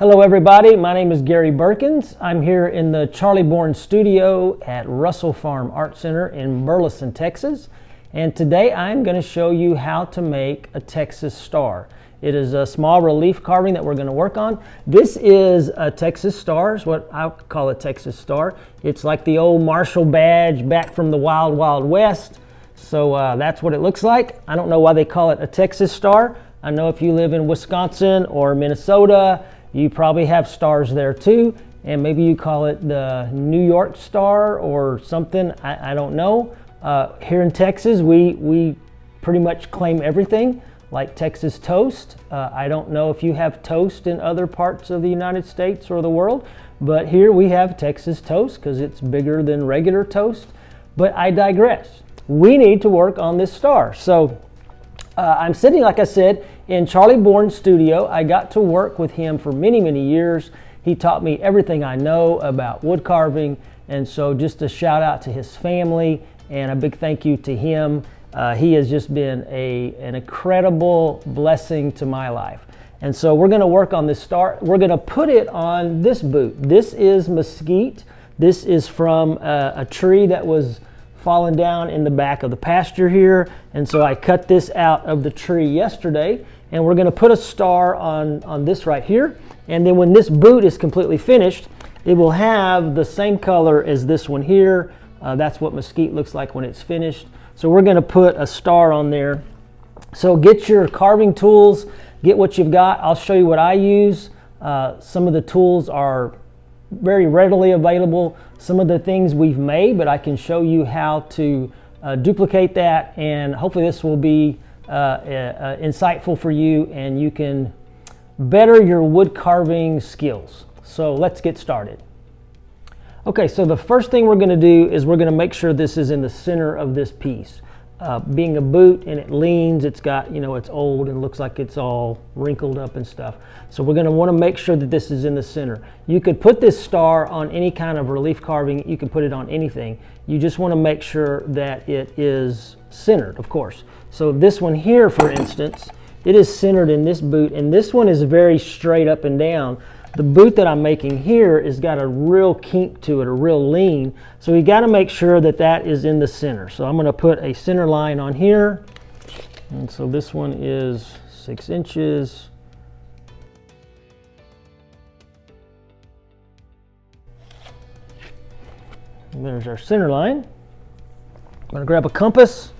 Hello everybody, my name is Gary Burkins. I'm here in the Charlie Bourne studio at Russell Farm Art Center in Burleson, Texas. And today I'm going to show you how to make a Texas star. It is a small relief carving that we're going to work on. This is a Texas star, is what I call a Texas star. It's like the old Marshall badge back from the Wild Wild West. So that's what it looks like. I don't know why they call it a Texas star. I know if you live in Wisconsin or Minnesota, you probably have stars there too, and maybe you call it the New York star or something. I don't know. Here in Texas, we pretty much claim everything, like Texas toast. I don't know if you have toast in other parts of the United States or the world, but here we have Texas toast because it's bigger than regular toast. But I digress. We need to work on this star. So I'm sitting, like I said, in Charlie Bourne's studio. I got to work with him for many, many years. He taught me everything I know about wood carving, and so just a shout out to his family and a big thank you to him. He has just been an incredible blessing to my life. And so we're going to work on this star. We're going to put it on this boot. This is mesquite. This is from a tree that was fallen down in the back of the pasture here, and so I cut this out of the tree yesterday, and we're going to put a star on this right here. And then when this boot is completely finished, it will have the same color as this one here. That's what mesquite looks like when it's finished. So we're going to put a star on there. So get your carving tools, get what you've got. I'll show you what I use. Some of the tools are very readily available. Some of the things we've made, but I can show you how to duplicate that, and hopefully this will be insightful for you and you can better your wood carving skills. So let's get started. Okay, so the first thing we're going to do is we're going to make sure this is in the center of this piece. Being a boot and it leans, it's got, it's old and looks like it's all wrinkled up and stuff. So we're going to want to make sure that this is in the center. You could put this star on any kind of relief carving. You can put it on anything. You just want to make sure that it is centered, of course. So this one here, for instance, it is centered in this boot, and this one is very straight up and down. The boot that I'm making here has got a real kink to it, a real lean. So we got to make sure that that is in the center. So I'm going to put a center line on here. And so this one is 6 inches. And there's our center line. I'm going to grab a compass.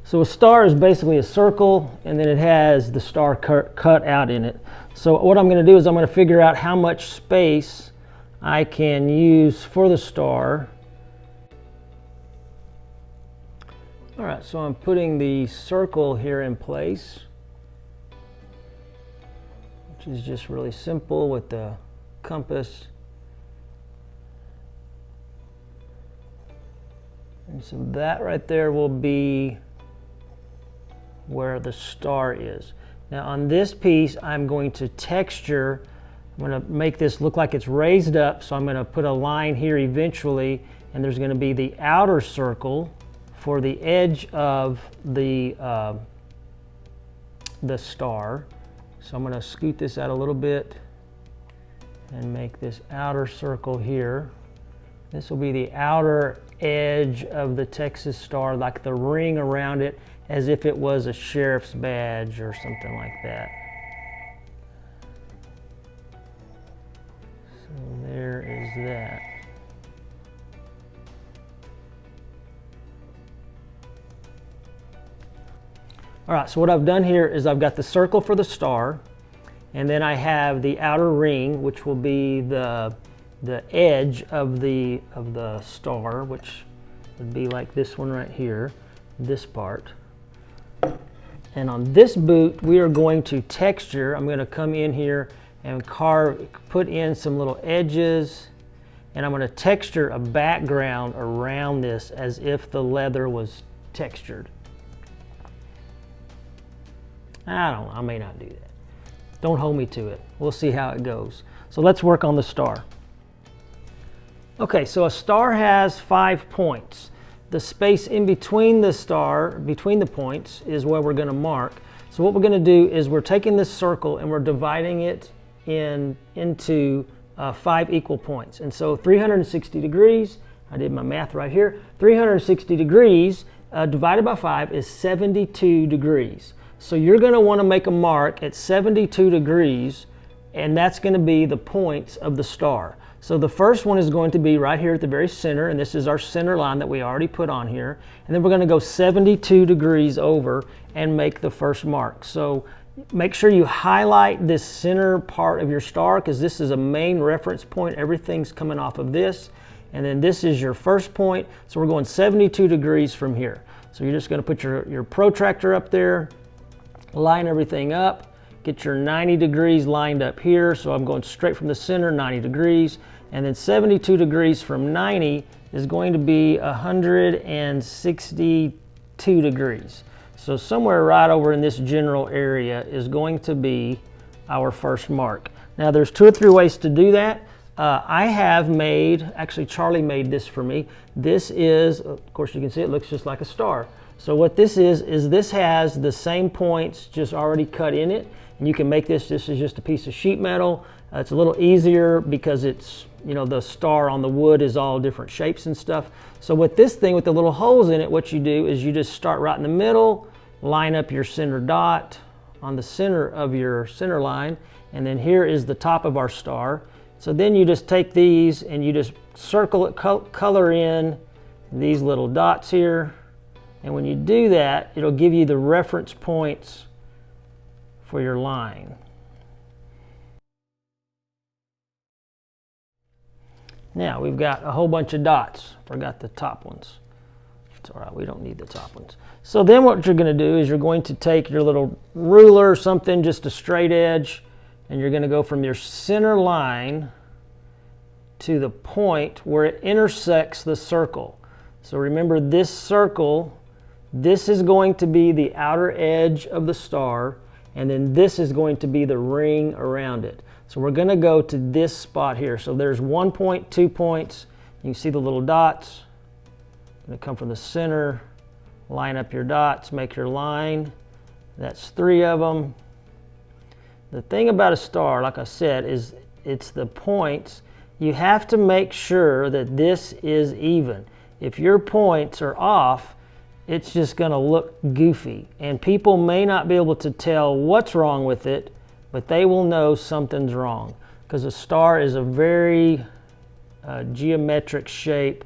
So a star is basically a circle, and then it has the star cut out in it. So what I'm going to do is I'm going to figure out how much space I can use for the star. All right, so I'm putting the circle here in place, which is just really simple with the compass. And so that right there will be where the star is. Now on this piece, I'm going to texture. I'm going to make this look like it's raised up, so I'm going to put a line here eventually, and there's going to be the outer circle for the edge of the star. So I'm going to scoot this out a little bit and make this outer circle here. This will be the outer edge of the Texas star, like the ring around it, as if it was a sheriff's badge or something like that. So there is that. All right, so what I've done here is I've got the circle for the star, and then I have the outer ring, which will be the edge of the star, which would be like this one right here, this part. And on this boot, we are going to texture. I'm going to come in here and put in some little edges, and I'm going to texture a background around this as if the leather was textured. I don't know, I may not do that. Don't hold me to it. We'll see how it goes. So let's work on the star. Okay, so a star has 5 points. the space in between the star, between the points, is where we're going to mark. So what we're going to do is we're taking this circle and we're dividing it into 5 equal points. And so 360 degrees, I did my math right here, 360 degrees divided by 5 is 72 degrees. So you're going to want to make a mark at 72 degrees, and that's going to be the points of the star. So the first one is going to be right here at the very center, and this is our center line that we already put on here. And then we're going to go 72 degrees over and make the first mark. So make sure you highlight this center part of your star, because this is a main reference point. Everything's coming off of this. And then this is your first point. So we're going 72 degrees from here. So you're just going to put your protractor up there, line everything up, get your 90 degrees lined up here. So I'm going straight from the center, 90 degrees. And then 72 degrees from 90 is going to be 162 degrees. So somewhere right over in this general area is going to be our first mark. Now there's 2 or 3 ways to do that. I have made, actually Charlie made this for me. This is, of course you can see it looks just like a star. So what this is this has the same points just already cut in it. And you can make this is just a piece of sheet metal. It's a little easier because it's, you know, the star on the wood is all different shapes and stuff. So with this thing with the little holes in it, what you do is you just start right in the middle, line up your center dot on the center of your center line, and then here is the top of our star. So then you just take these and you just circle it, color in these little dots here, and when you do that, it'll give you the reference points for your line. Now we've got a whole bunch of dots. Forgot the top ones. It's all right, we don't need the top ones. So then what you're going to do is you're going to take your little ruler or something, just a straight edge, and you're going to go from your center line to the point where it intersects the circle. So remember, this circle, this is going to be the outer edge of the star, and then this is going to be the ring around it. So we're going to go to this spot here. So there's 1 point, 2 points. You can see the little dots. I'm going to come from the center, line up your dots, make your line. That's 3 of them. The thing about a star, like I said, is it's the points. You have to make sure that this is even. If your points are off, it's just going to look goofy, and people may not be able to tell what's wrong with it, but they will know something's wrong, because a star is a very geometric shape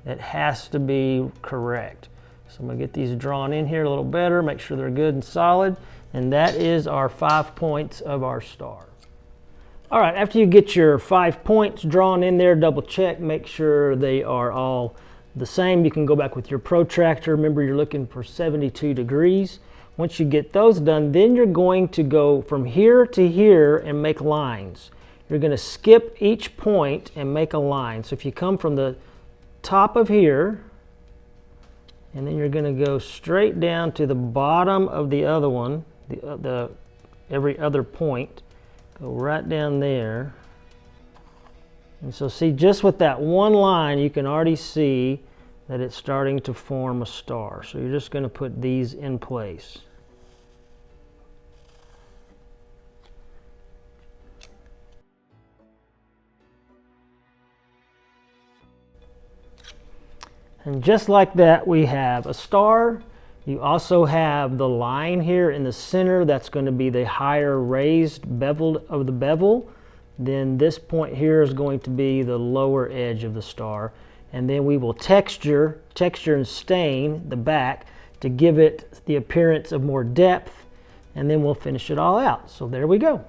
that has to be correct. So I'm going to get these drawn in here a little better, make sure they're good and solid, and that is our 5 points of our star. All right, after you get your 5 points drawn in there, double check, make sure they are all the same. You can go back with your protractor. Remember, you're looking for 72 degrees. Once you get those done, then you're going to go from here to here and make lines. You're going to skip each point and make a line. So if you come from the top of here, and then you're going to go straight down to the bottom of the other one, every other point, go right down there. And so see, just with that one line, you can already see that it's starting to form a star. So you're just going to put these in place. And just like that, we have a star. You also have the line here in the center. That's going to be the higher raised bevel of the bevel. Then this point here is going to be the lower edge of the star. And then we will texture and stain the back to give it the appearance of more depth. And then we'll finish it all out. So there we go.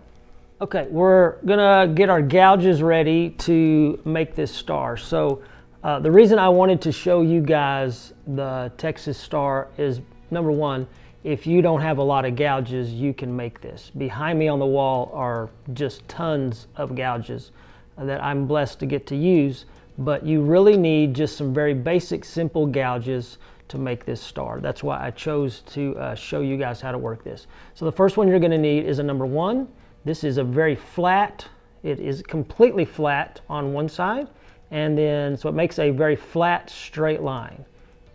Okay, we're gonna get our gouges ready to make this star. So the reason I wanted to show you guys the Texas star is, number one, if you don't have a lot of gouges, you can make this. Behind me on the wall are just tons of gouges that I'm blessed to get to use, but you really need just some very basic, simple gouges to make this star. That's why I chose to show you guys how to work this. So the first one you're going to need is a number 1. This is a very flat, it is completely flat on one side, and then so it makes a very flat straight line.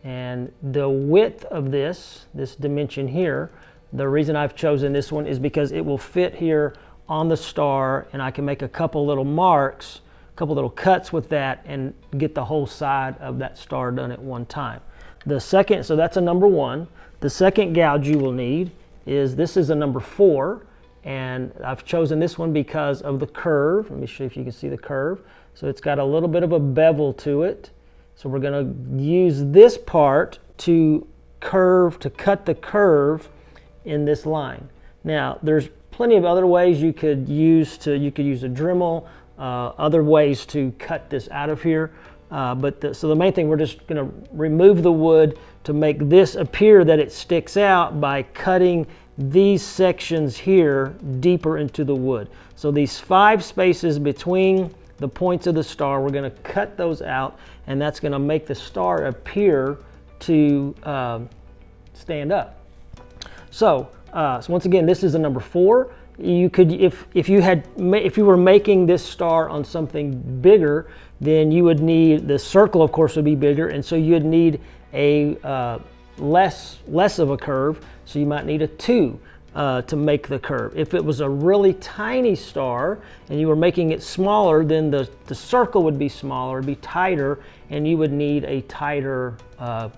And the width of this dimension here, the reason I've chosen this one is because it will fit here on the star, and I can make a couple little marks, a couple little cuts with that, and get the whole side of that star done at one time. The second, so that's a number 1. The second gouge you will need is, this is a number 4, and I've chosen this one because of the curve. Let me show you if you can see the curve. So it's got a little bit of a bevel to it. So we're going to use this part to curve, to cut the curve in this line. Now, there's plenty of other ways you could use you could use a Dremel, other ways to cut this out of here. So the main thing, we're just going to remove the wood to make this appear that it sticks out by cutting these sections here deeper into the wood. So these 5 spaces between the points of the star, we're going to cut those out, and that's going to make the star appear to stand up. So once again, this is a number 4. You could, if you were making this star on something bigger, then you would need, the circle of course would be bigger, and so you'd need a less of a curve, so you might need a 2 to make the curve. If it was a really tiny star and you were making it smaller, then the circle would be smaller, it'd be tighter, and you would need a tighter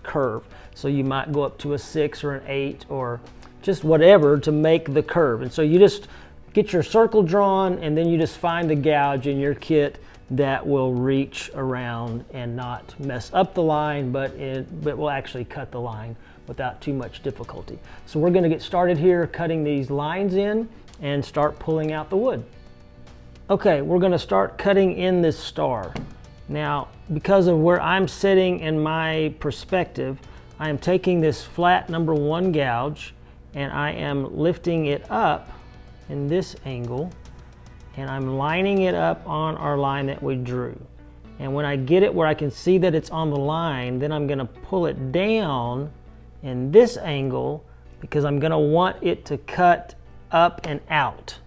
curve. So you might go up to a 6 or an 8 or just whatever to make the curve. And so you just get your circle drawn, and then you just find the gouge in your kit that will reach around and not mess up the line, but will actually cut the line without too much difficulty. So we're going to get started here cutting these lines in and start pulling out the wood. Okay, we're going to start cutting in this star. Now, because of where I'm sitting in my perspective, I am taking this flat number 1 gouge, and I am lifting it up in this angle, and I'm lining it up on our line that we drew. And when I get it where I can see that it's on the line, then I'm going to pull it down in this angle, because I'm going to want it to cut up and out.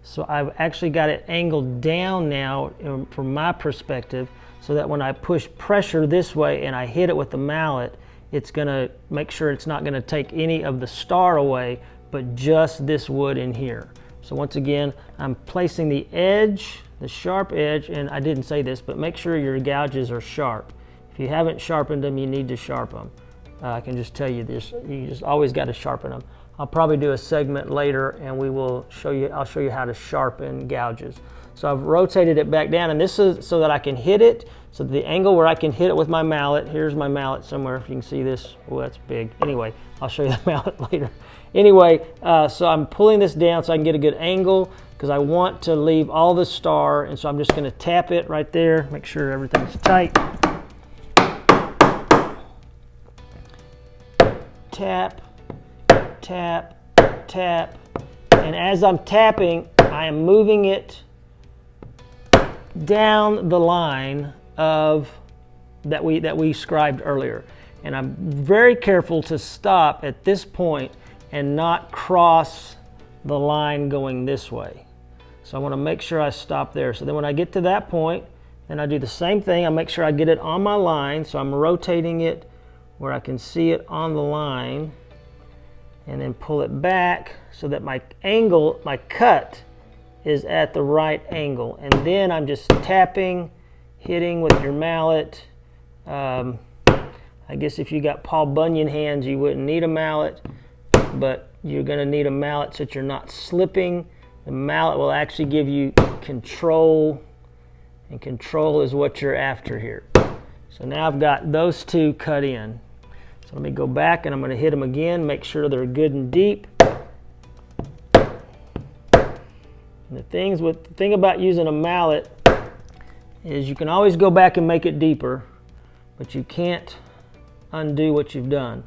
So I've actually got it angled down now from my perspective, so that when I push pressure this way and I hit it with the mallet, it's going to make sure it's not going to take any of the star away, but just this wood in here. So once again, I'm placing the edge, the sharp edge, and I didn't say this, but make sure your gouges are sharp. If you haven't sharpened them, you need to sharpen them. I can just tell you this, you just always got to sharpen them. I'll probably do a segment later, and I'll show you how to sharpen gouges. So I've rotated it back down, and this is so that I can hit it, so the angle where I can hit it with my mallet. Here's my mallet somewhere, if you can see this. Oh, that's big. Anyway, I'll show you the mallet later. Anyway, so I'm pulling this down so I can get a good angle, because I want to leave all the star, and so I'm just going to tap it right there, make sure everything's tight. Tap, tap, tap, and as I'm tapping, I am moving it down the line of that we scribed earlier. And I'm very careful to stop at this point and not cross the line going this way. So I want to make sure I stop there. So then when I get to that point, then I do the same thing. I make sure I get it on my line, so I'm rotating it where I can see it on the line, and then pull it back so that my angle, my cut, is at the right angle. And then I'm just tapping, hitting with your mallet. I guess if you got Paul Bunyan hands, you wouldn't need a mallet, but you're going to need a mallet so that you're not slipping. The mallet will actually give you control, and control is what you're after here. So now I've got those 2 cut in. So let me go back, and I'm going to hit them again, make sure they're good and deep. And the thing about using a mallet is you can always go back and make it deeper, but you can't undo what you've done.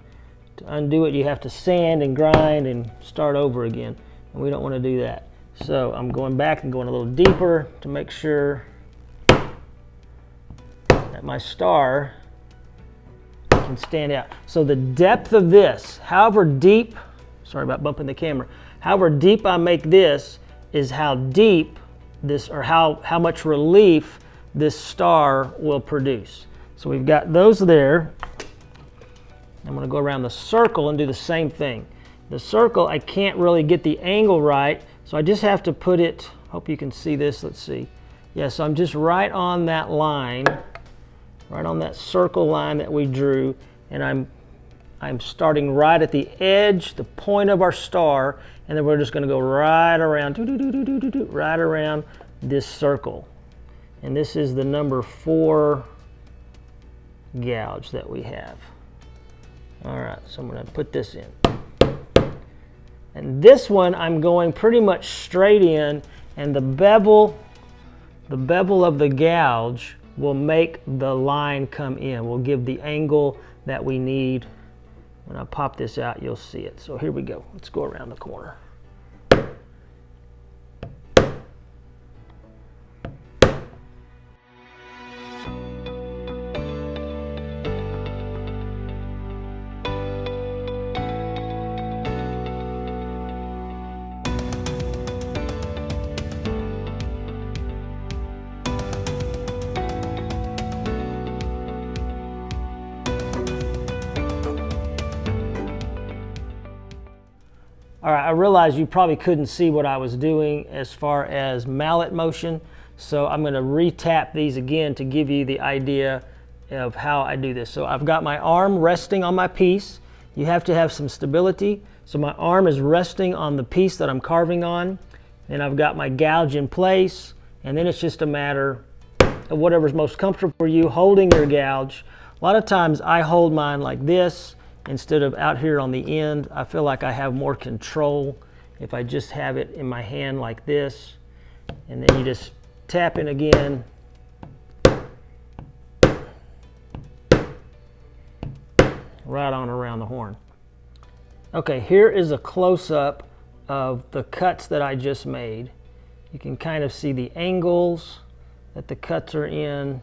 To undo it, you have to sand and grind and start over again, and we don't want to do that. So I'm going back and going a little deeper to make sure that my star can stand out. So the depth of this, however deep, sorry about bumping the camera, however deep I make this is how deep this, or how much relief this star will produce. So we've got those there. I'm going to go around the circle and do the same thing. The circle, I can't really get the angle right, so I just have to put it, hope you can see this, let's see. Yeah, so I'm just right on that line, right on that circle line that we drew, and I'm starting right at the edge, the point of our star, and then we're just going to go right around, right around this circle. And this is the number 4 gouge that we have. All right, so I'm going to put this in. And this one I'm going pretty much straight in, and the bevel of the gouge will make the line come in. We'll give the angle that we need. When I pop this out, you'll see it. So here we go. Let's go around the corner. All right, I realize you probably couldn't see what I was doing as far as mallet motion, so I'm going to re-tap these again to give you the idea of how I do this. So I've got my arm resting on my piece. You have to have some stability, so my arm is resting on the piece that I'm carving on, and I've got my gouge in place, and then it's just a matter of whatever's most comfortable for you holding your gouge. A lot of times I hold mine like this, instead of out here on the end. I feel like I have more control if I just have it in my hand like this. And then you just tap in again. Right on around the horn. Okay, here is a close-up of the cuts that I just made. You can kind of see the angles that the cuts are in.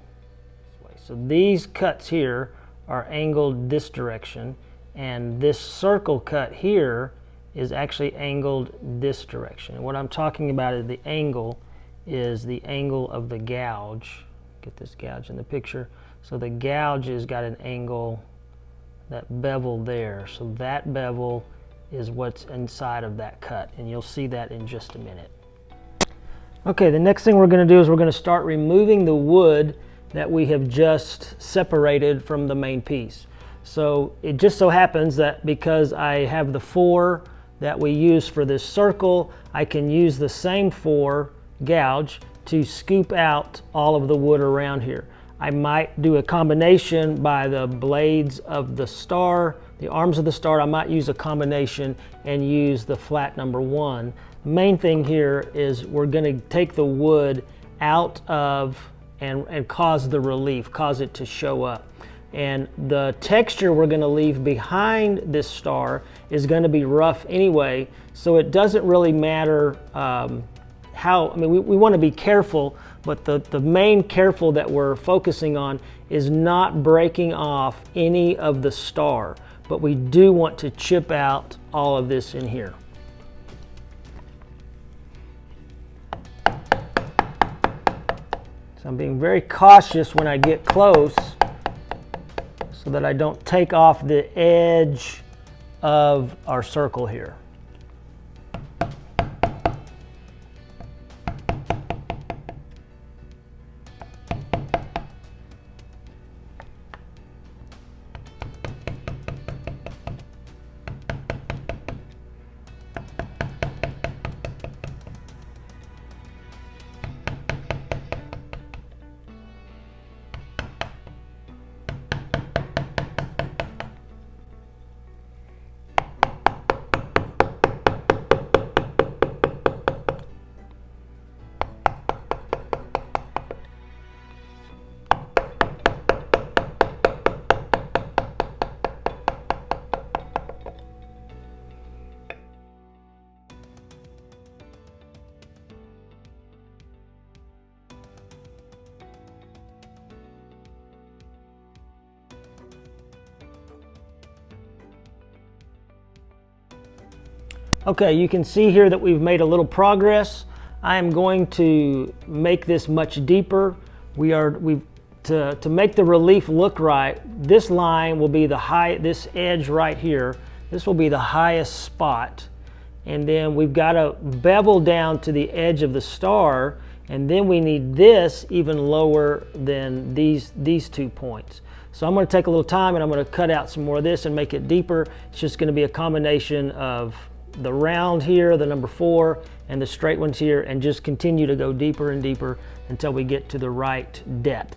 So these cuts here are angled this direction, and this circle cut here is actually angled this direction. And what I'm talking about is the angle of the gouge. Get this gouge in the picture. So the gouge has got an angle, that bevel there. So that bevel is what's inside of that cut, and you'll see that in just a minute. Okay, the next thing we're going to do is we're going to start removing the wood that we have just separated from the main piece. So it just so happens that because I have the 4 that we use for this circle, I can use the same 4 gouge to scoop out all of the wood around here. I might do a combination by the blades of the star, the arms of the star. I might use a combination and use the flat number 1. The main thing here is we're going to take the wood out of and cause the relief, cause it to show up. And the texture we're going to leave behind this star is going to be rough anyway, so it doesn't really matter how, I mean, we want to be careful, but the main careful that we're focusing on is not breaking off any of the star, but we do want to chip out all of this in here. So I'm being very cautious when I get close, so that I don't take off the edge of our circle here. Okay, you can see here that we've made a little progress. I am going to make this much deeper. We've to make the relief look right, this line will be this edge right here, this will be the highest spot. And then we've got to bevel down to the edge of the star, and then we need this even lower than these 2 points. So I'm going to take a little time and I'm going to cut out some more of this and make it deeper. It's just going to be a combination of the round here, the number 4, and the straight ones here, and just continue to go deeper and deeper until we get to the right depth.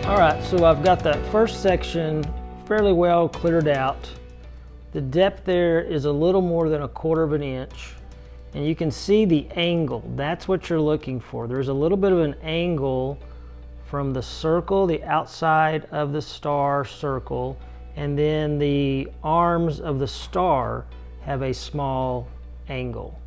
All right, so I've got that first section fairly well cleared out. The depth there is a little more than 1/4 of an inch, and you can see the angle. That's what you're looking for. There's a little bit of an angle from the circle, the outside of the star circle, and then the arms of the star have a small angle.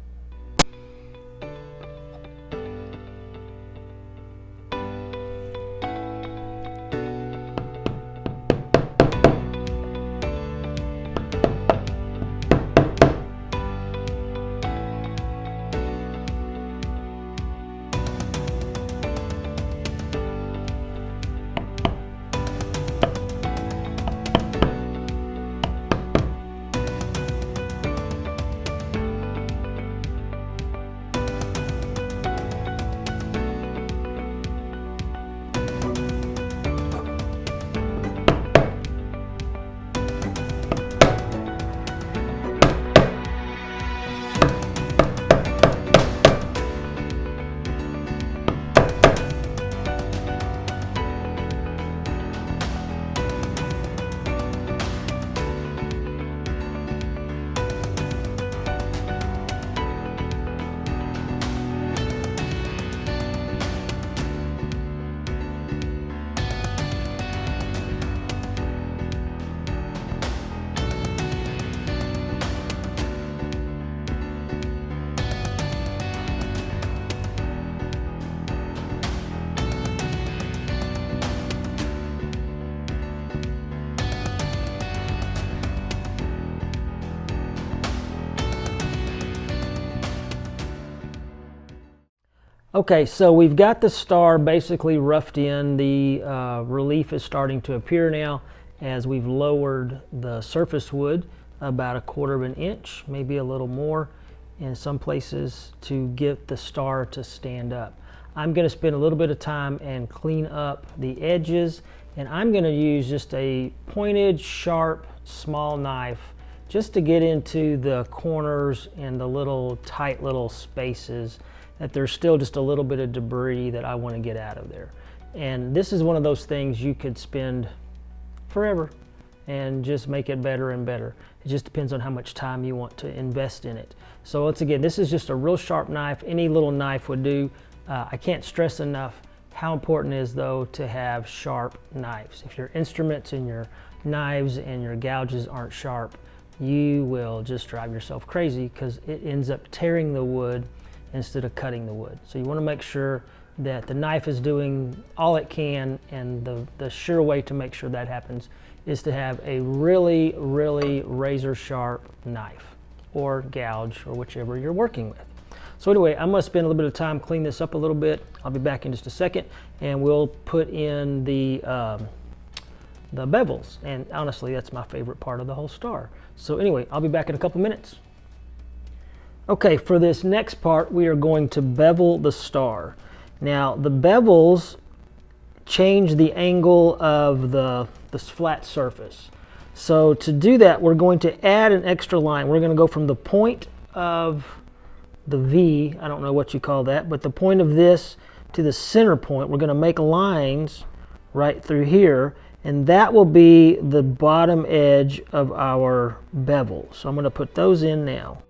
Okay, so we've got the star basically roughed in. The relief is starting to appear now as we've lowered the surface wood about 1/4 of an inch, maybe a little more in some places, to get the star to stand up. I'm going to spend a little bit of time and clean up the edges, and I'm going to use just a pointed, sharp, small knife just to get into the corners and the little tight little spaces that there's still just a little bit of debris that I want to get out of there. And this is one of those things you could spend forever and just make it better and better. It just depends on how much time you want to invest in it. So once again, this is just a real sharp knife. Any little knife would do. I can't stress enough how important it is, though, to have sharp knives. If your instruments and your knives and your gouges aren't sharp, you will just drive yourself crazy because it ends up tearing the wood instead of cutting the wood. So you want to make sure that the knife is doing all it can, and the sure way to make sure that happens is to have a really, really razor sharp knife or gouge or whichever you're working with. So anyway, I'm going to spend a little bit of time clean this up a little bit. I'll be back in just a second, and we'll put in the bevels. And honestly, that's my favorite part of the whole star. So anyway, I'll be back in a couple minutes. Okay, for this next part, we are going to bevel the star. Now, the bevels change the angle of this flat surface. So to do that, we're going to add an extra line. We're going to go from the point of the V, I don't know what you call that, but the point of this to the center point. We're going to make lines right through here, and that will be the bottom edge of our bevel. So I'm going to put those in now.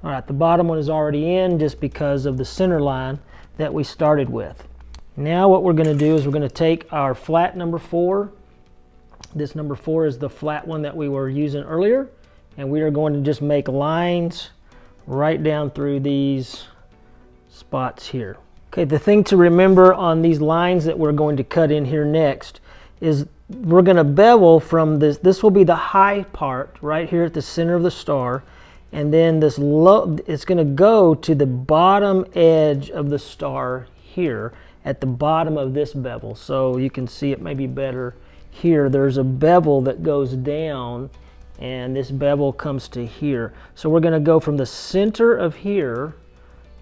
All right, the bottom one is already in just because of the center line that we started with. Now what we're going to do is we're going to take our flat number 4. This number 4 is the flat one that we were using earlier, and we are going to just make lines right down through these spots here. Okay, the thing to remember on these lines that we're going to cut in here next is we're going to bevel from this. This will be the high part right here at the center of the star. And then this low, it's going to go to the bottom edge of the star here at the bottom of this bevel. So you can see it maybe better here. There's a bevel that goes down, and this bevel comes to here. So we're going to go from the center of here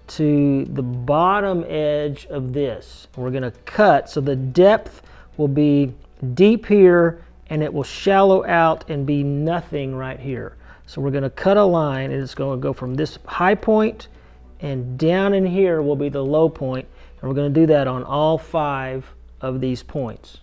to the bottom edge of this. We're going to cut, so the depth will be deep here, and it will shallow out and be nothing right here. So we're going to cut a line, and it's going to go from this high point, and down in here will be the low point, and we're going to do that on all 5 of these points.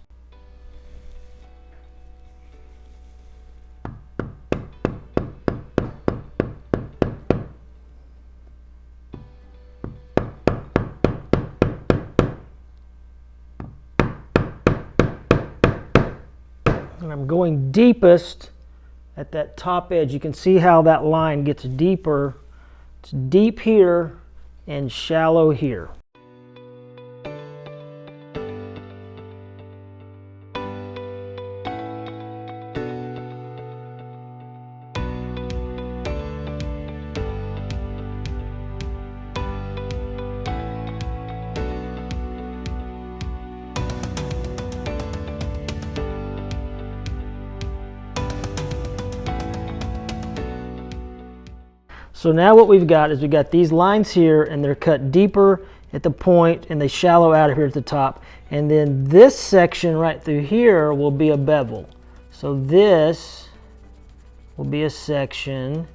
And I'm going deepest at that top edge. You can see how that line gets deeper. It's deep here and shallow here. So now what we've got is we've got these lines here, and they're cut deeper at the point, and they shallow out of here at the top. And then this section right through here will be a bevel. So this will be a section,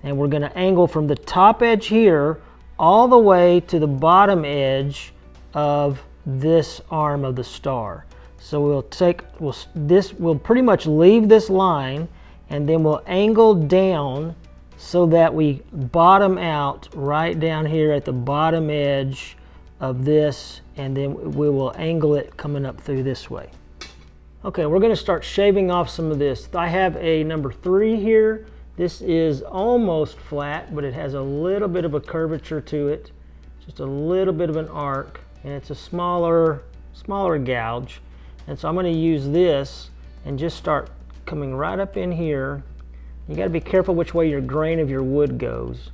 and we're going to angle from the top edge here all the way to the bottom edge of this arm of the star. So we'll pretty much leave this line, and then we'll angle down so that we bottom out right down here at the bottom edge of this, and then we will angle it coming up through this way. Okay, we're going to start shaving off some of this. I have a number 3 here. This is almost flat, but it has a little bit of a curvature to it, just a little bit of an arc, and it's a smaller gouge. And so I'm going to use this and just start coming right up in here. You got to be careful which way your grain of your wood goes.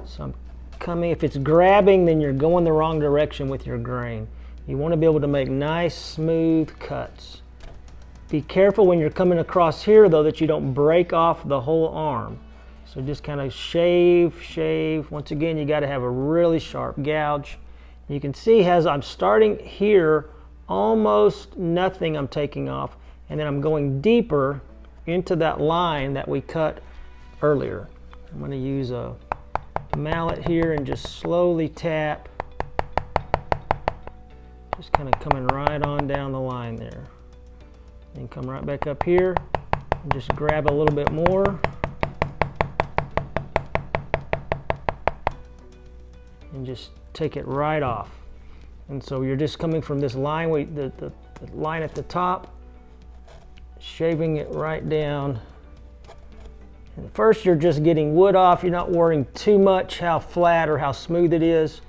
So I'm coming, if it's grabbing, then you're going the wrong direction with your grain. You want to be able to make nice, smooth cuts. Be careful when you're coming across here, though, that you don't break off the whole arm. So just kind of shave, shave. Once again, you got to have a really sharp gouge. You can see as I'm starting here, almost nothing I'm taking off, and then I'm going deeper into that line that we cut earlier. I'm going to use a mallet here and just slowly tap, just kind of coming right on down the line there. Then come right back up here and just grab a little bit more and just take it right off. And so you're just coming from this line, the line at the top, shaving it right down. And first you're just getting wood off. You're not worrying too much how flat or how smooth it is.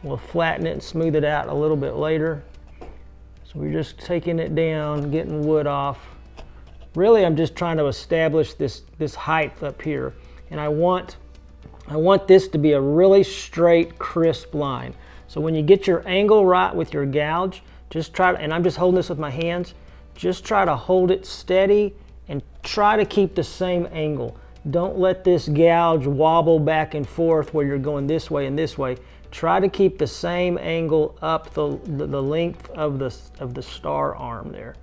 We'll flatten it and smooth it out a little bit later. So we're just taking it down, getting wood off, really I'm just trying to establish this height up here, and I want this to be a really straight, crisp line. So when you get your angle right with your gouge, just try to, and I'm just holding this with my hands, just try to hold it steady and try to keep the same angle. Don't let this gouge wobble back and forth where you're going this way and this way. Try to keep the same angle up the length of the star arm there,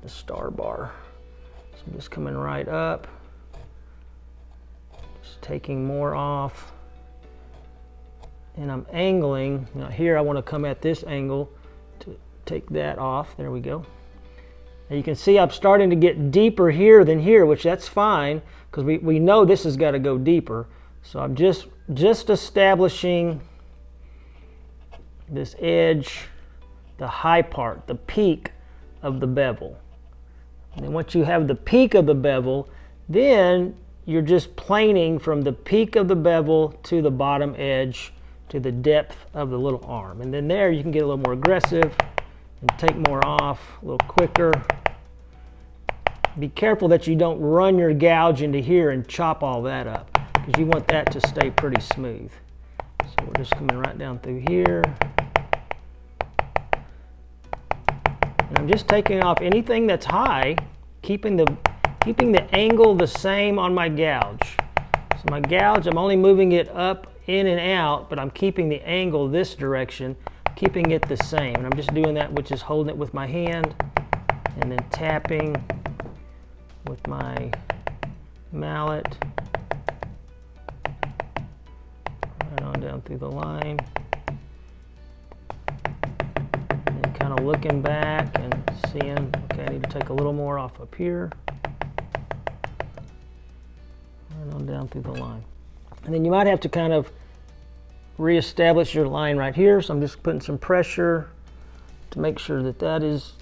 the star bar. So I'm just coming right up, just taking more off, and I'm angling. Now here I want to come at this angle to take that off. There we go. Now you can see I'm starting to get deeper here than here, which that's fine, because we know this has got to go deeper. So I'm just establishing this edge, the high part, the peak of the bevel. And then once you have the peak of the bevel, then you're just planing from the peak of the bevel to the bottom edge to the depth of the little arm. And then there you can get a little more aggressive and take more off a little quicker. Be careful that you don't run your gouge into here and chop all that up, because you want that to stay pretty smooth. So we're just coming right down through here. And I'm just taking off anything that's high, keeping the angle the same on my gouge. So my gouge, I'm only moving it up, in and out, but I'm keeping the angle this direction, keeping it the same. And I'm just doing that, which is holding it with my hand and then tapping with my mallet right on down through the line, and kind of looking back and seeing, okay, I need to take a little more off up here, right on down through the line. And then you might have to kind of reestablish your line right here. So I'm just putting some pressure to make sure that that is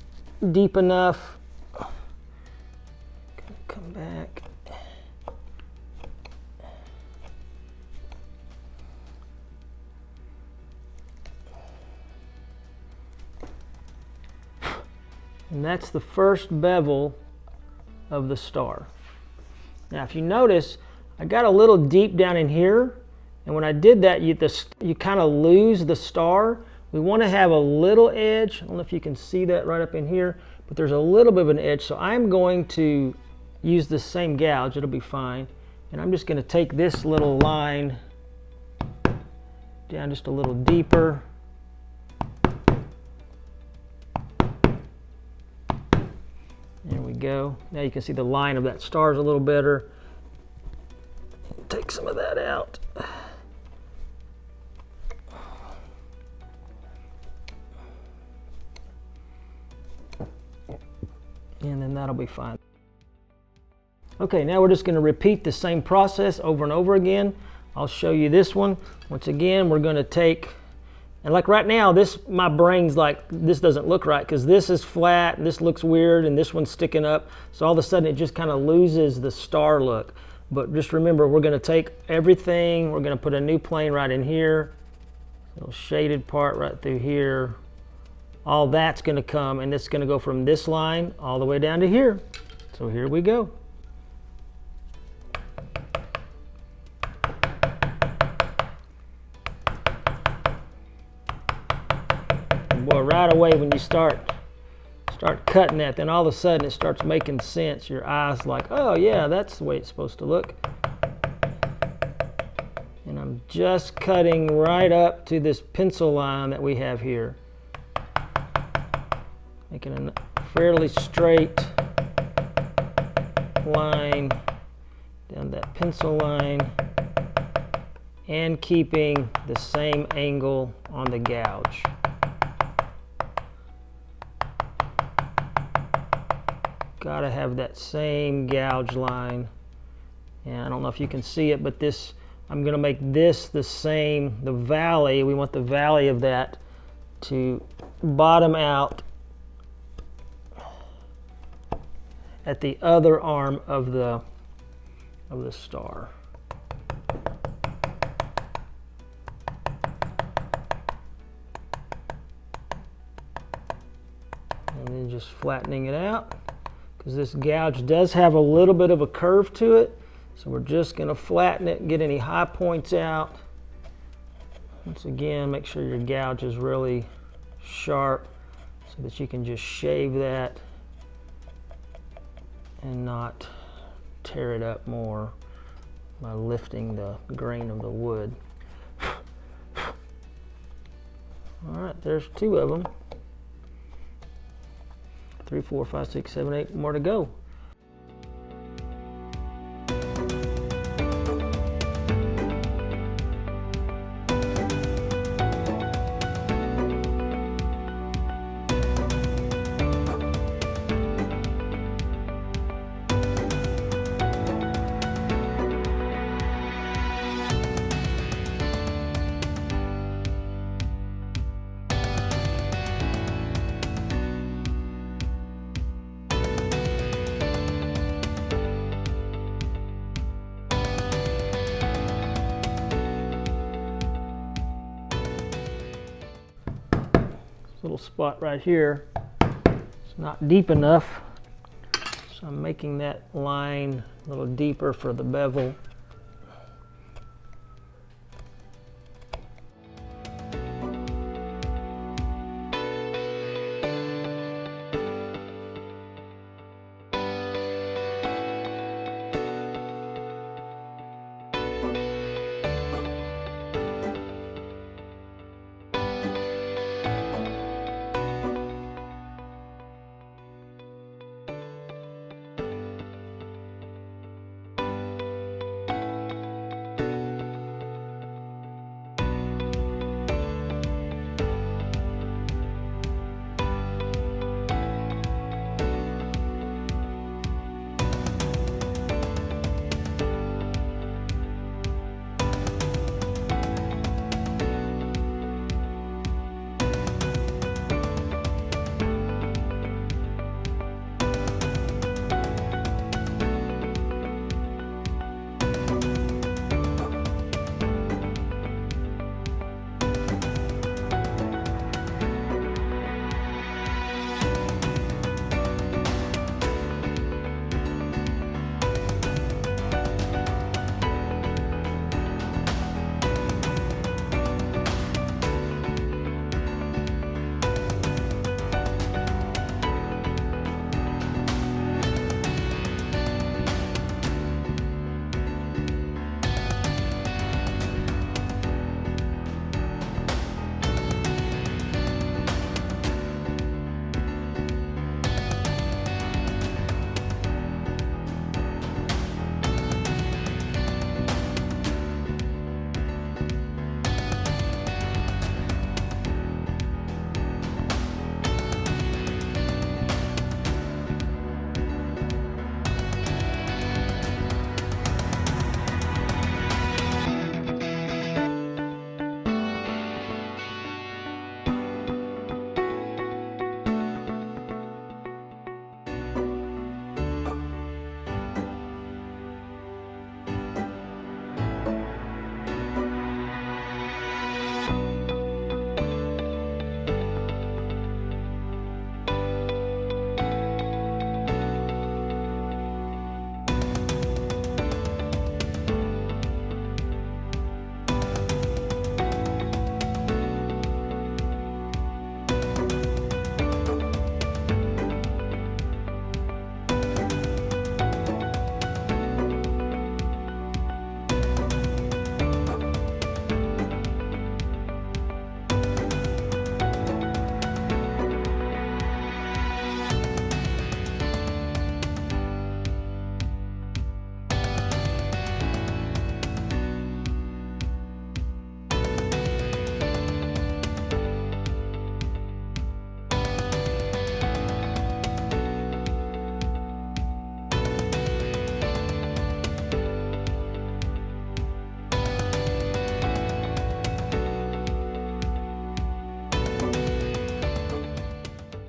deep enough. Come back. And that's the first bevel of the star. Now if you notice, I got a little deep down in here, and when I did that, you kind of lose the star. We want to have a little edge. I don't know if you can see that right up in here, but there's a little bit of an edge. So I'm going to use the same gouge, it'll be fine. And I'm just going to take this little line down just a little deeper. There we go. Now you can see the line of that star is a little better. Take some of that out. And then that'll be fine. Okay, now we're just going to repeat the same process over and over again. I'll show you this one. Once again, we're going to take, and like right now, my brain's like, this doesn't look right, because this is flat, and this looks weird, and this one's sticking up. So all of a sudden, it just kind of loses the star look. But just remember, we're going to take everything, we're going to put a new plane right in here, little shaded part right through here. All that's going to come, and it's going to go from this line all the way down to here. So here we go. And boy, right away when you start cutting that, then all of a sudden it starts making sense. Your eyes like, oh yeah, that's the way it's supposed to look. And I'm just cutting right up to this pencil line that we have here, making a fairly straight line down that pencil line and keeping the same angle on the gouge. Got to have that same gouge line. And I don't know if you can see it, but this, I'm going to make this the same, the valley. We want the valley of that to bottom out at the other arm of the star. And then just flattening it out. because this gouge does have a little bit of a curve to it. So we're just going to flatten it and get any high points out. Once again, make sure your gouge is really sharp so that you can just shave that and not tear it up more by lifting the grain of the wood. All right, there's 2 of them. 3, 4, 5, 6, 7, 8 more to go. Little spot right here, it's not deep enough, so I'm making that line a little deeper for the bevel.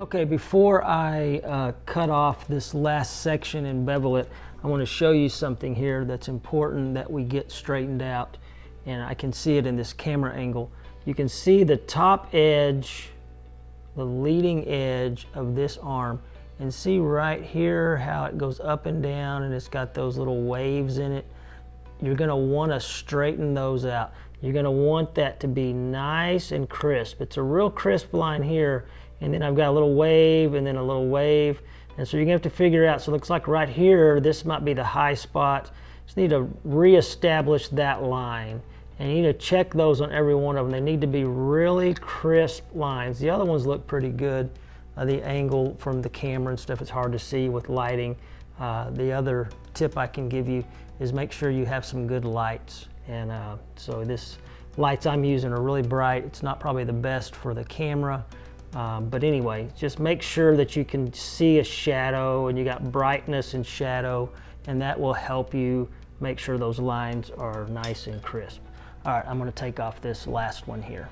Okay, before I cut off this last section and bevel it, I want to show you something here that's important that we get straightened out, and I can see it in this camera angle. You can see the top edge, the leading edge of this arm And see right here how it goes up and down and it's got those little waves in it. You're going to want to straighten those out. You're going to want that to be nice and crisp. It's a real crisp line here, and then I've got a little wave and then a little wave. And so you're going to have to figure out, so it looks like right here, this might be the high spot. Just need to reestablish that line. And you need to check those on every one of them. They need to be really crisp lines. The other ones look pretty good. The angle from the camera and stuff, it's hard to see with lighting. The other tip I can give you is make sure you have some good lights. And so this lights I'm using are really bright. It's not probably the best for the camera, but anyway, just make sure that you can see a shadow and you got brightness and shadow, and that will help you make sure those lines are nice and crisp. All right, I'm going to take off this last one here.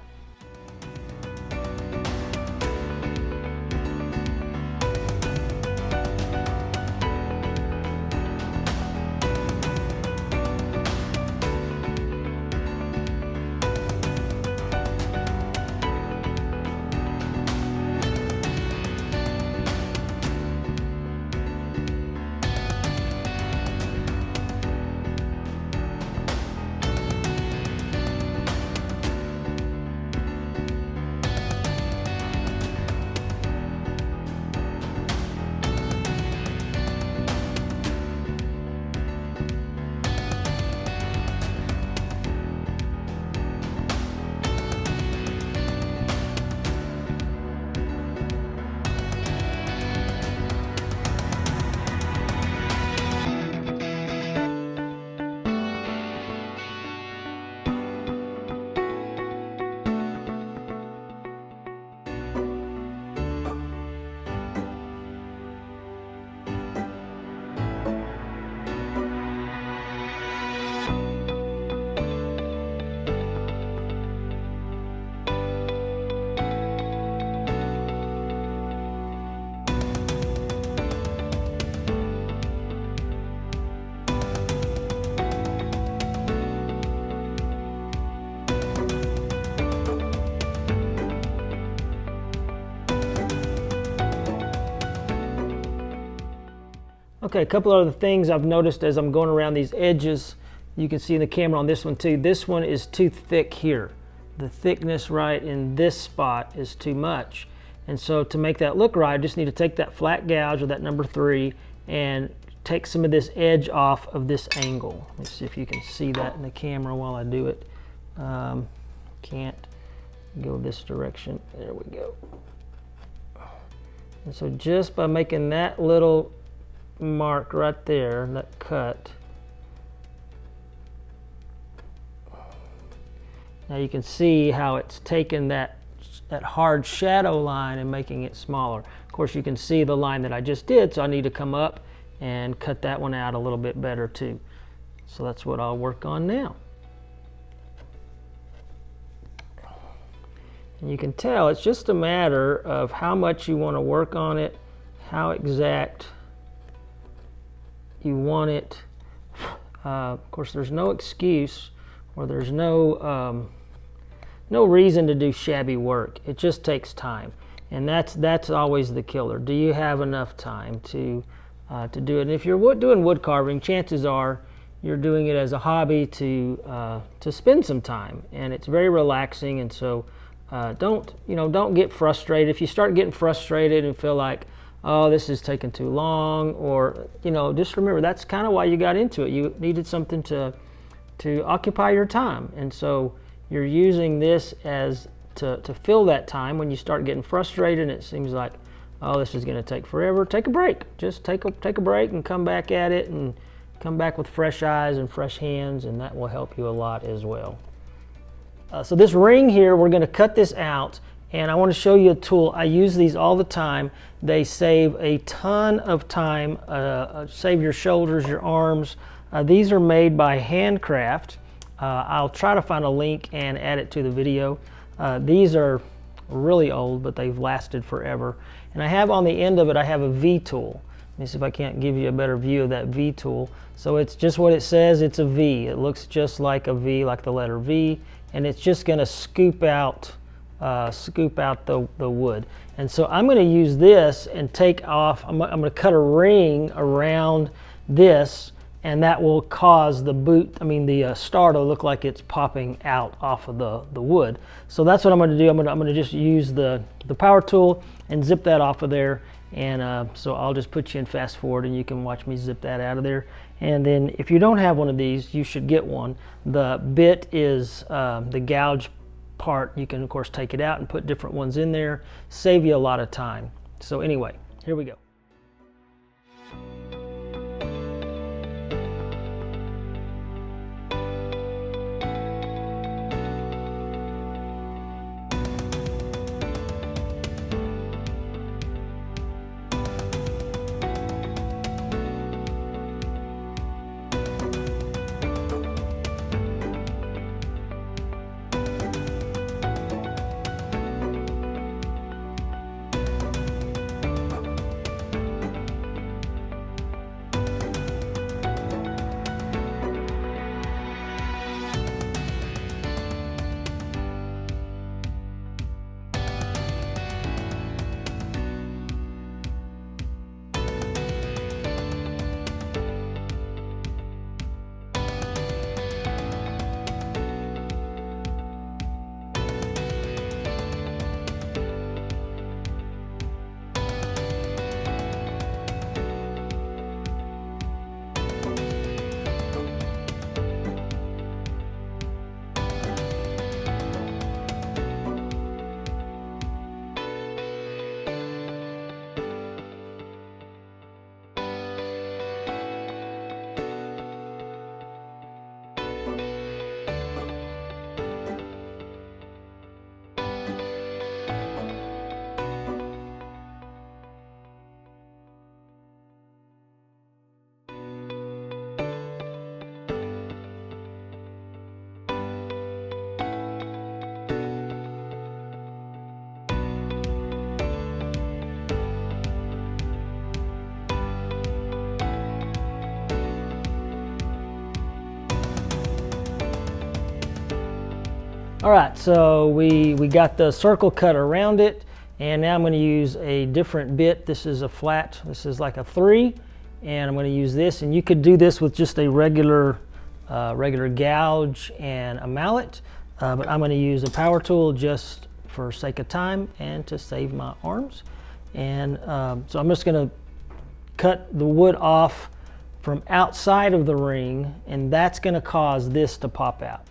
Okay, a couple other things I've noticed as I'm going around these edges. You can see in the camera on this one too. This one is too thick here. The thickness right in this spot is too much. And so to make that look right, I just need to take that flat gouge or that number 3 and take some of this edge off of this angle. Let's see if you can see that in the camera while I do it. Can't go this direction. There we go. And so just by making that little mark right there, that cut, now you can see how it's taken that hard shadow line and making it smaller. Of course you can see the line that I just did, so I need to come up and cut that one out a little bit better too. So that's what I'll work on now. And you can tell it's just a matter of how much you want to work on it, how exact you want it. Of course, there's no excuse, or there's no reason to do shabby work. It just takes time, and that's always the killer. Do you have enough time to do it? And if you're doing wood carving, chances are you're doing it as a hobby to spend some time, and it's very relaxing. And so don't get frustrated. If you start getting frustrated and feel like, oh, this is taking too long, or just remember that's kind of why you got into it. You needed something to occupy your time, and so you're using this as to fill that time. When you start getting frustrated and it seems like, oh, this is going to take forever, take a break. Just take a break and come back at it, and come back with fresh eyes and fresh hands, and that will help you a lot as well. So this ring here, we're going to cut this out. And I want to show you a tool. I use these all the time. They save a ton of time, save your shoulders, your arms. These are made by Handcraft. I'll try to find a link and add it to the video. These are really old, but they've lasted forever. And I have on the end of it, I have a V tool. Let me see if I can't give you a better view of that V tool. So it's just what it says, it's a V. It looks just like a V, like the letter V. And it's just going to scoop out scoop out the wood. And so I'm going to use this and take off, I'm going to cut a ring around this, and that will cause the star to look like it's popping out off of the wood. So that's what I'm going to do. I'm going to just use the power tool and zip that off of there. And so I'll just put you in fast forward and you can watch me zip that out of there. And then if you don't have one of these, you should get one. The bit is the gouge part. You can of course take it out and put different ones in there, save you a lot of time. So anyway, here we go. All right, so we got the circle cut around it, and now I'm going to use a different bit. This is a flat, this is like a 3, and I'm going to use this, and you could do this with just a regular gouge and a mallet, but I'm going to use a power tool just for sake of time and to save my arms. And so I'm just going to cut the wood off from outside of the ring, and that's going to cause this to pop out.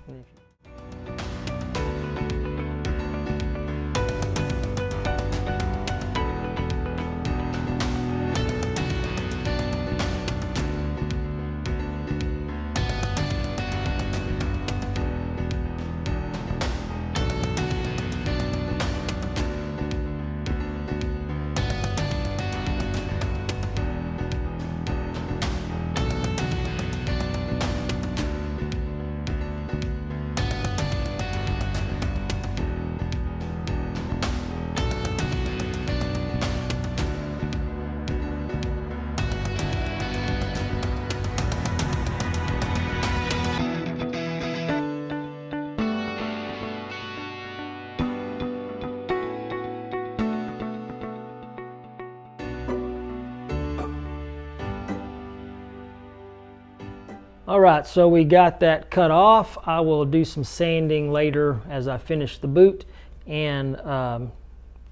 All right, so we got that cut off. I will do some sanding later as I finish the boot and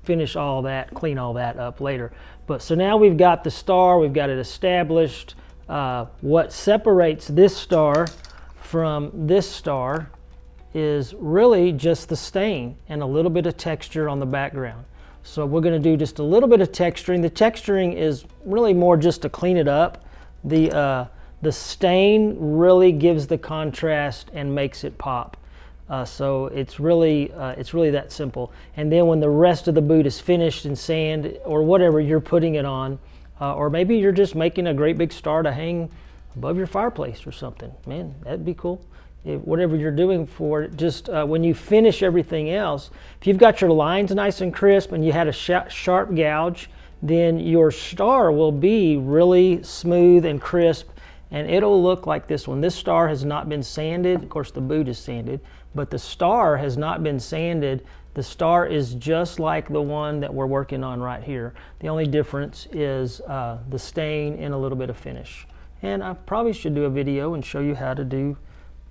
finish all that, clean all that up later. But so now we've got the star, we've got it established. What separates this star from this star is really just the stain and a little bit of texture on the background. So we're going to do just a little bit of texturing. The texturing is really more just to clean it up. The stain really gives the contrast and makes it pop. So it's really that simple. And then when the rest of the boot is finished in sand or whatever you're putting it on, or maybe you're just making a great big star to hang above your fireplace or something, man, that'd be cool. Whatever you're doing for it, just when you finish everything else, if you've got your lines nice and crisp and you had a sharp gouge, then your star will be really smooth and crisp, and it'll look like this one. This star has not been sanded. Of course, the boot is sanded, but the star has not been sanded. The star is just like the one that we're working on right here. The only difference is the stain and a little bit of finish. And I probably should do a video and show you how to do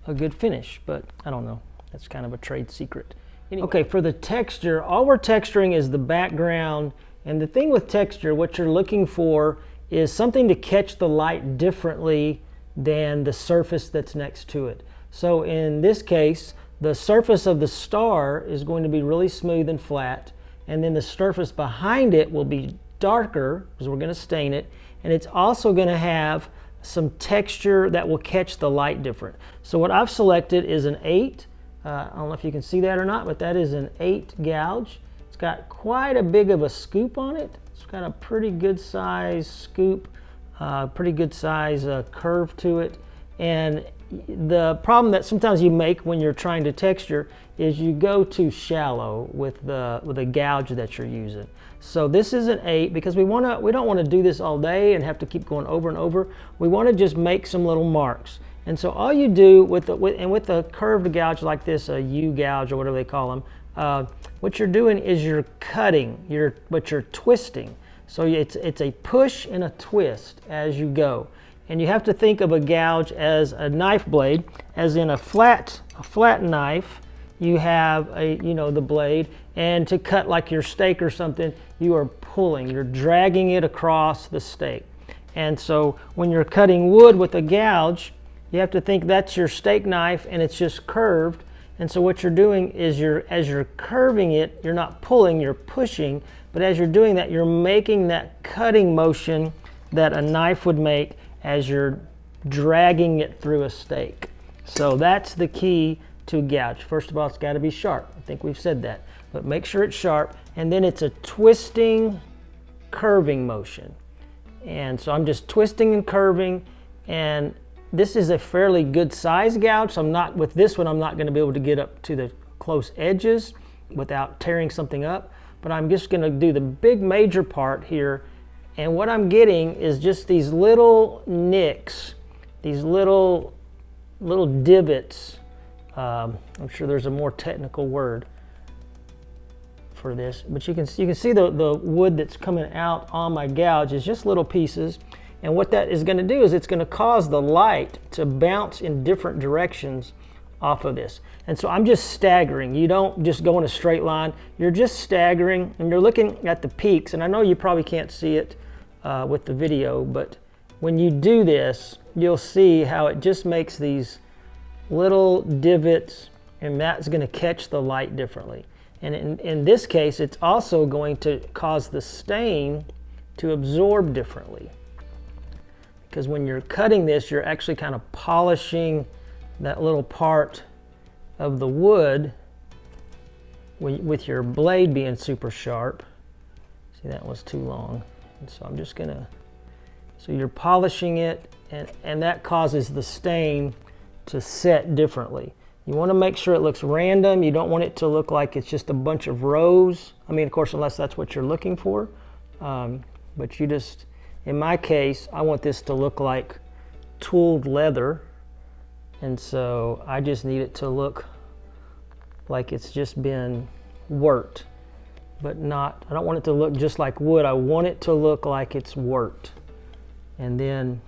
a good finish, but I don't know. That's kind of a trade secret. Anyway. Okay, for the texture, all we're texturing is the background. And the thing with texture, what you're looking for is something to catch the light differently than the surface that's next to it. So in this case, the surface of the star is going to be really smooth and flat, and then the surface behind it will be darker because we're going to stain it, and it's also going to have some texture that will catch the light different. So what I've selected is an 8. I don't know if you can see that or not, but that is an 8 gouge. It's got quite a big of a scoop on it. It's got a pretty good size scoop, pretty good size curve to it. And the problem that sometimes you make when you're trying to texture is you go too shallow with the gouge that you're using. So this is an 8 because we don't want to do this all day and have to keep going over and over. We want to just make some little marks. And so all you do with a curved gouge like this, a U gouge or whatever they call them, what you're doing is you're cutting, but you're twisting. So it's a push and a twist as you go. And you have to think of a gouge as a knife blade, as in a flat knife. You have the blade, and to cut like your steak or something, you are pulling, you're dragging it across the steak. And so when you're cutting wood with a gouge, you have to think that's your steak knife and it's just curved. And so what you're doing is as you're curving it, you're not pulling, you're pushing, but as you're doing that, you're making that cutting motion that a knife would make as you're dragging it through a steak. So that's the key to gouge. First of all, it's got to be sharp. I think we've said that, but make sure it's sharp. And then it's a twisting, curving motion. And so I'm just twisting and curving, and this is a fairly good size gouge. So with this one, I'm not going to be able to get up to the close edges without tearing something up, but I'm just going to do the big major part here. And what I'm getting is just these little nicks, these little divots. I'm sure there's a more technical word for this, but you can see the wood that's coming out on my gouge is just little pieces. And what that is going to do is it's going to cause the light to bounce in different directions off of this. And so I'm just staggering. You don't just go in a straight line. You're just staggering, and you're looking at the peaks. And I know you probably can't see it with the video, but when you do this, you'll see how it just makes these little divots, and that's going to catch the light differently. And in this case, it's also going to cause the stain to absorb differently. Because when you're cutting this, you're actually kind of polishing that little part of the wood with your blade being super sharp. See, that was too long. And so I'm just so you're polishing it, and that causes the stain to set differently. You want to make sure it looks random. You don't want it to look like it's just a bunch of rows. I mean, of course, unless that's what you're looking for. But in my case, I want this to look like tooled leather. And so I just need it to look like it's just been worked, but I don't want it to look just like wood. I want it to look like it's worked. And then,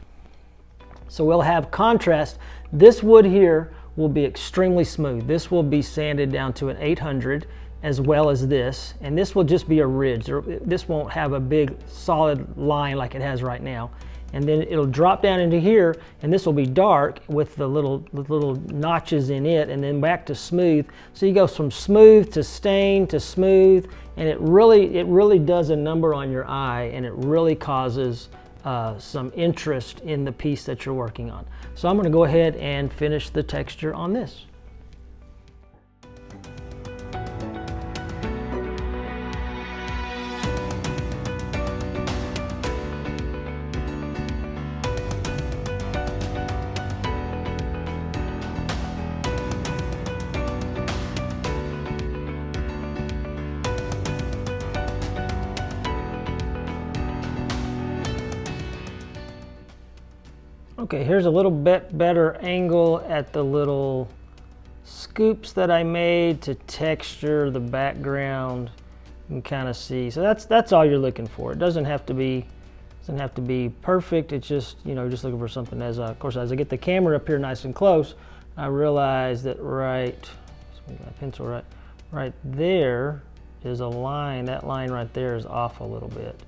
so we'll have contrast. This wood here will be extremely smooth. This will be sanded down to an 800 as well as this, and this will just be a ridge. This won't have a big solid line like it has right now. And then it'll drop down into here, and this will be dark with the little notches in it, and then back to smooth. So you go from smooth to stain to smooth, and it really does a number on your eye, and it really causes some interest in the piece that you're working on. So I'm going to go ahead and finish the texture on this. Okay, here's a little bit better angle at the little scoops that I made to texture the background. You can kind of see. So that's all you're looking for. It doesn't have to be perfect. It's just, you know, just looking for something. Of course, as I get the camera up here nice and close, I realize that my pencil right there is a line. That line right there is off a little bit.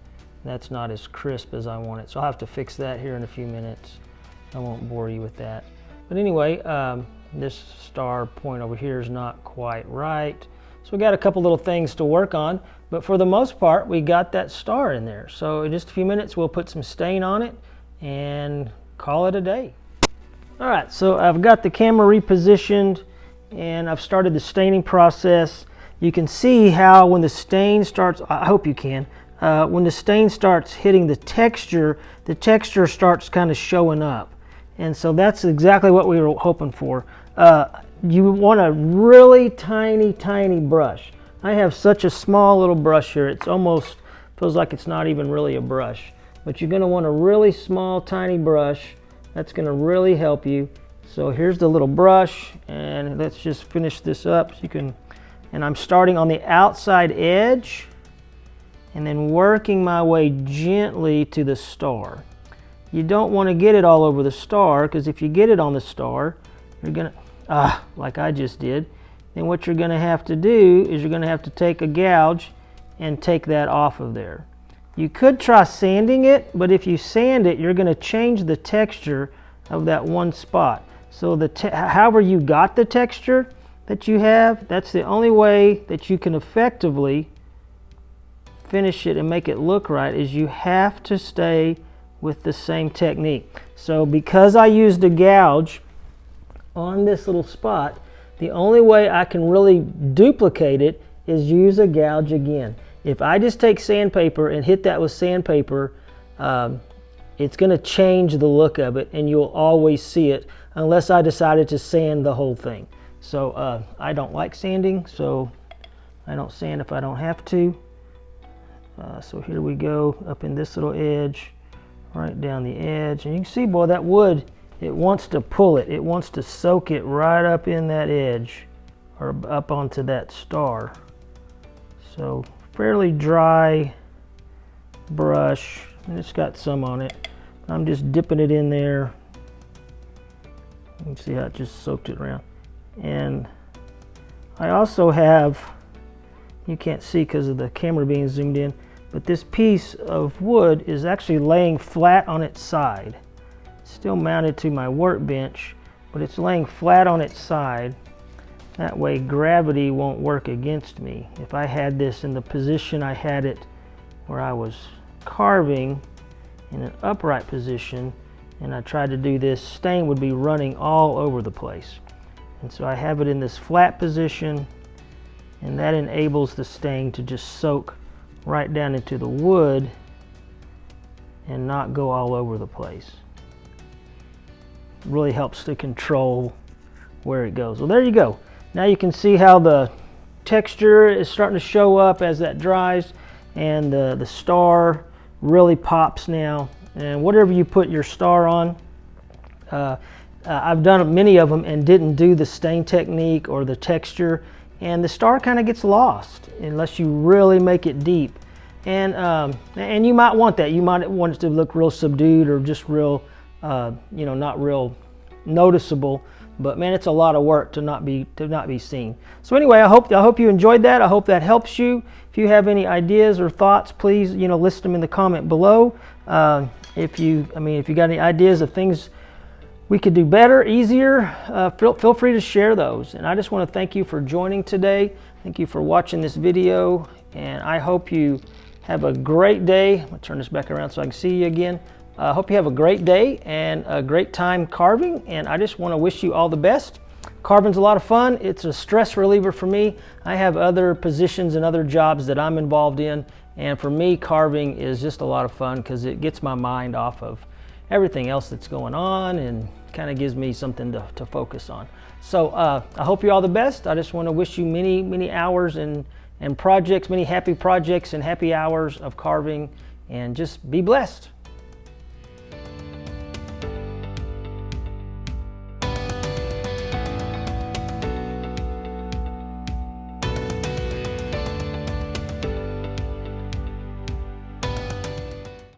That's not as crisp as I want it. So I'll have to fix that here in a few minutes. I won't bore you with that. But anyway, this star point over here is not quite right. So we got a couple little things to work on, but for the most part, we got that star in there. So in just a few minutes, we'll put some stain on it and call it a day. All right, so I've got the camera repositioned and I've started the staining process. You can see how when the stain starts, I hope you can, when the stain starts hitting the texture starts kind of showing up. And so that's exactly what we were hoping for. You want a really tiny brush. I have such a small little brush here, it's almost feels like it's not even really a brush. But you're going to want a really small, tiny brush. That's going to really help you. So here's the little brush, and let's just finish this up. So you can, and I'm starting on the outside edge, and then working my way gently to the star. You don't want to get it all over the star, because if you get it on the star, you're going to, like I just did, then what you're going to have to do is you're going to have to take a gouge and take that off of there. You could try sanding it, but if you sand it, you're going to change the texture of that one spot. So however you got the texture that you have, that's the only way that you can effectively finish it and make it look right, is you have to stay with the same technique. So because I used a gouge on this little spot, the only way I can really duplicate it is use a gouge again. If I just take sandpaper and hit that with sandpaper, it's going to change the look of it, and you'll always see it unless I decided to sand the whole thing. So I don't like sanding, so I don't sand if I don't have to. So here we go, up in this little edge, right down the edge. And you can see, boy, that wood, it wants to pull it. It wants to soak it right up in that edge or up onto that star. So fairly dry brush, and it's got some on it. I'm just dipping it in there. You can see how it just soaked it around. And I also have, you can't see because of the camera being zoomed in, but this piece of wood is actually laying flat on its side. It's still mounted to my workbench, but it's laying flat on its side. That way gravity won't work against me. If I had this in the position I had it where I was carving in an upright position, and I tried to do this, stain would be running all over the place. And so I have it in this flat position, and that enables the stain to just soak right down into the wood and not go all over the place. It really helps to control where it goes. Well, there you go. Now you can see how the texture is starting to show up as that dries, and the star really pops now. And whatever you put your star on, I've done many of them and didn't do the stain technique or the texture, and the star kind of gets lost unless you really make it deep. And you might want that. You might want it to look real subdued or just real, you know, not real noticeable. But man, it's a lot of work to not be seen. So anyway, I hope you enjoyed that. I hope that helps you. If you have any ideas or thoughts, please, you know, list them in the comment below. If you got any ideas of things we could do better, easier, feel free to share those. And I just want to thank you for joining today. Thank you for watching this video, and I hope you have a great day. I'm gonna turn this back around so I can see you again. I hope you have a great day and a great time carving, and I just want to wish you all the best. Carving's a lot of fun. It's a stress reliever for me. I have other positions and other jobs that I'm involved in, and for me, carving is just a lot of fun because it gets my mind off of everything else that's going on and kind of gives me something to focus on. So I hope you all the best. I just want to wish you many hours and projects, many happy projects and happy hours of carving, and just be blessed.